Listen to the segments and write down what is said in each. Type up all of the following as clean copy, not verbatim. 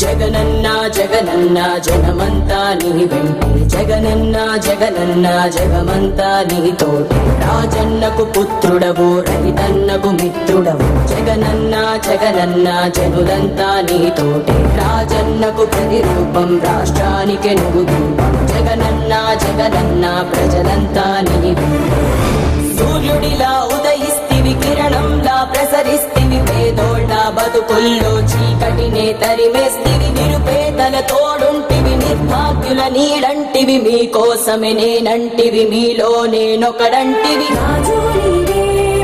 జగనన్న జగనన్న జగమంతా నీ వెంటే జగనన్న జగనన్న జగమంతా నీ తోటే రాజన్నకు పుత్రుడవు రైతన్నకు మిత్రుడవు జగనన్న జగనన్న జనులంతా నీ తోటే రాజన్నకు ప్రతిరూపం రాష్ట్రానికి నువ్వు దీపం జగనన్న జగనన్న ప్రజలంతా నీ వెంటే సూర్యుడిలా ఉదయిస్తివి కిరణంలా ప్రసరిస్తివి పేదోళ్ళ బతుకుల్లో చీకటినే తరిమేస్తివి నిరుపేదల తోడుంటివి నిర్భాగ్యుల నీడంటివి మీకోసమే నేనంటివి మీలో నేనొకడంటివి రాజు నీవే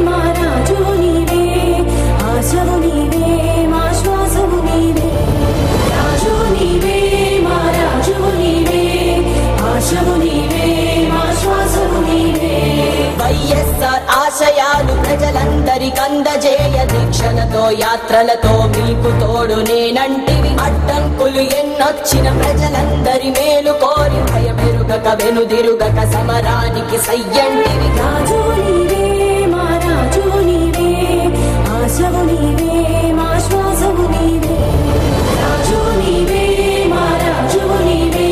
మా రాజు నీవే ఆశవు నీవే మా శ్వాసవు నీవే రాజు నీవే మా రాజు నీవే ఆశవు నీవే మా శ్వాసవు నీవే వైఎస్ఆర్ ఆశయాలు ప్రజలందరికందజేయ దీక్షలతో యాత్రలతో మీకు తోడు నేనంటివి అడ్డంకులు ఎన్నొచ్చిన ప్రజలందరి మేలు కోరి భయమెరుగక వెనుదిరుగక సమరానికి సయ్యంటివి రాజు నీవే మా రాజు నీవే ఆశవు నీవే మా శ్వాసవు నీవే రాజు నీవే మా రాజు నీవే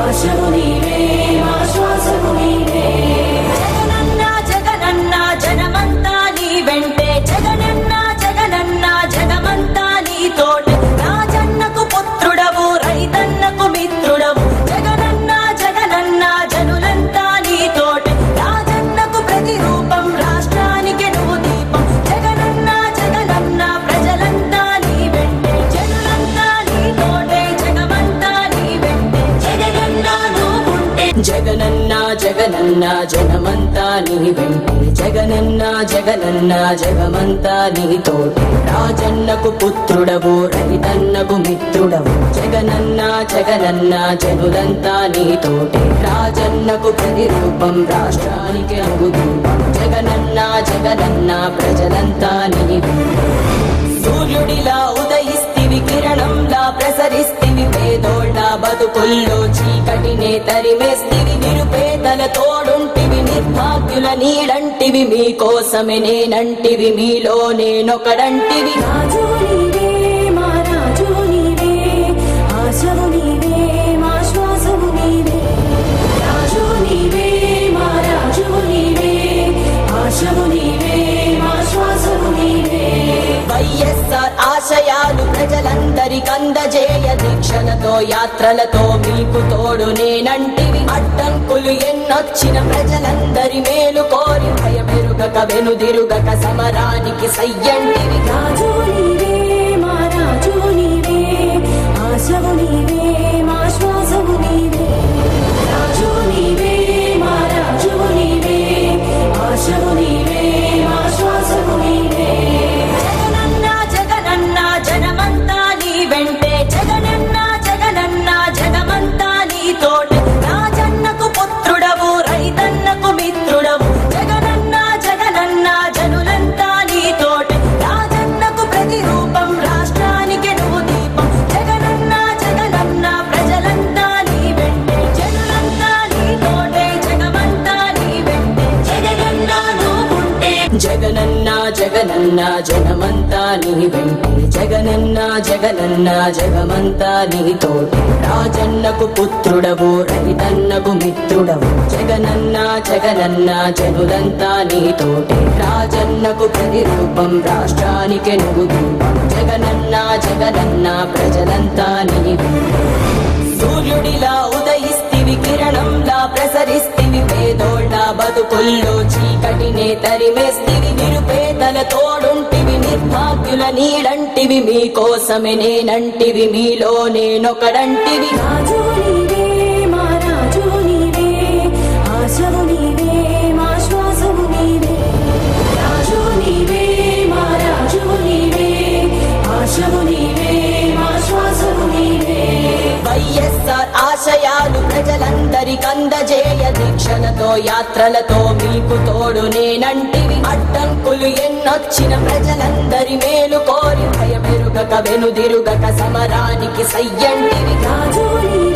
ఆశవు నీవే మా శ్వాసవు నీవే జగనన్న జగనన్న జనమంతా నీ వెంటే జగనన్న జగనన్న జగమంతా నీ తోటే రాజన్నకు పుత్రుడవు రైతన్నకు మిత్రుడవు జగనన్న జగనన్న జనులంతా నీ తోటే రాజన్నకు ప్రతిరూపం రాష్ట్రానికి నువ్వు దీపం జగనన్న జగనన్న ప్రజలంతా నీ వెంటే జనులంతా నీ తోటే జగమంతా నీ వెంటే జగనన్న నువ్వుంటే జగనన్న జగనన్న జనమంతా నీ వెంటే జగనన్న జగనన్న జగమంతా నీ తోటే రాజన్నకు పుత్రుడవు రైతన్నకు మిత్రుడవు జగనన్న జగనన్న జనులంతా నీ తోటే రాజన్నకు ప్రతిరూపం రాష్ట్రానికి నువ్వు దీపం జగనన్న జగనన్న ప్రజలంతా నీ వెంటే సూర్యుడిలా ఉదయిస్తివి కిరణంలా ప్రసరిస్తివి పేదోళ్ళ బతుకుల్లో చీకటినే తరిమేస్తివి నిరుపేదల తోడుంటివి నిర్భాగ్యుల నీడంటివి మీకోసమే నేనంటివి మీలో నేనొకడంటివి రాజు నీవే మా రాజు నీవే ఆశవు నీవే మా శ్వాసవు నీవే రాజు నీవే మా రాజు నీవే ఆశవు నీవే మా శ్వాసవు నీవే వైఎస్ఆర్ ఆశయాలు ప్రజలందరికందజేయ దీక్షలతో యాత్రలతో మీకు తోడు నేనంటివి అడ్డంకులు ఎన్నొచ్చిన ప్రజలందరి మేలు కోరి భయమెరుగక వెనుదిరుగక సమరానికి సయ్యంటివి రాజు నీవే మా రాజు నీవే ఆశవు నీవే మా శ్వాసవు నీవే రాజు నీవే మా రాజు నీవే ఆశవు నీవే మా శ్వాసవు నీవే జగనన్న జగనన్న జనమంతా నీ వెంటే జగనన్న జగనన్న జగమంతా నీ తోటే రాజన్నకు పుత్రుడవు రైతన్నకు మిత్రుడవు జగనన్న జగనన్న జనులంతా నీ తోటే రాజన్నకు ప్రతిరూపం రాష్ట్రానికి నువ్వు దీపం జగనన్న జగనన్న ప్రజలంతా నీ వెంటే జనులంతా నీ తోటే జగమంతా నీ వెంటే జగనన్న నువ్వుంటే జగనన్న జగనన్న జనమంతా నీ వెంటే జగనన్న జగనన్న జగమంతా నీ తోటే రాజన్నకు పుత్రుడవు రైతన్నకు మిత్రుడవు జగనన్న జగనన్న జనులంతా నీ తోటే రాజన్నకు ప్రతిరూపం రాష్ట్రానికి నువ్వు దీపం జగనన్న జగనన్న ప్రజలంతా నీ వెంటే సూర్యుడిలా ఉదయిస్తివి కిరణంలా ప్రసరిస్తివి పేదోళ్ళ బతుకుల్లో చీకటినే తరిమేస్తివి నిరుపేదల తోడుంటివి నిర్భాగ్యుల నీడంటివి మీకోసమే నేనంటివి మీలో నేనొకడంటివి రాజు నీవే మా రాజు నీవే ఆశవు నీవే మా శ్వాసవు నీవే రాజు నీవే మా రాజు నీవే ఆశవు నీవే మా శ్వాసవు నీవే వైఎస్ఆర్ ఆశయాలు ప్రజలందరికందజేయ దీక్షలతో యాత్రలతో మీకు తోడు నేనంటివి అడ్డంకులు ఎన్నొచ్చిన ప్రజలందరి మేలు కోరి భయమెరుగక వెనుదిరుగక సమరానికి సయ్యంటివి రాజు నీవే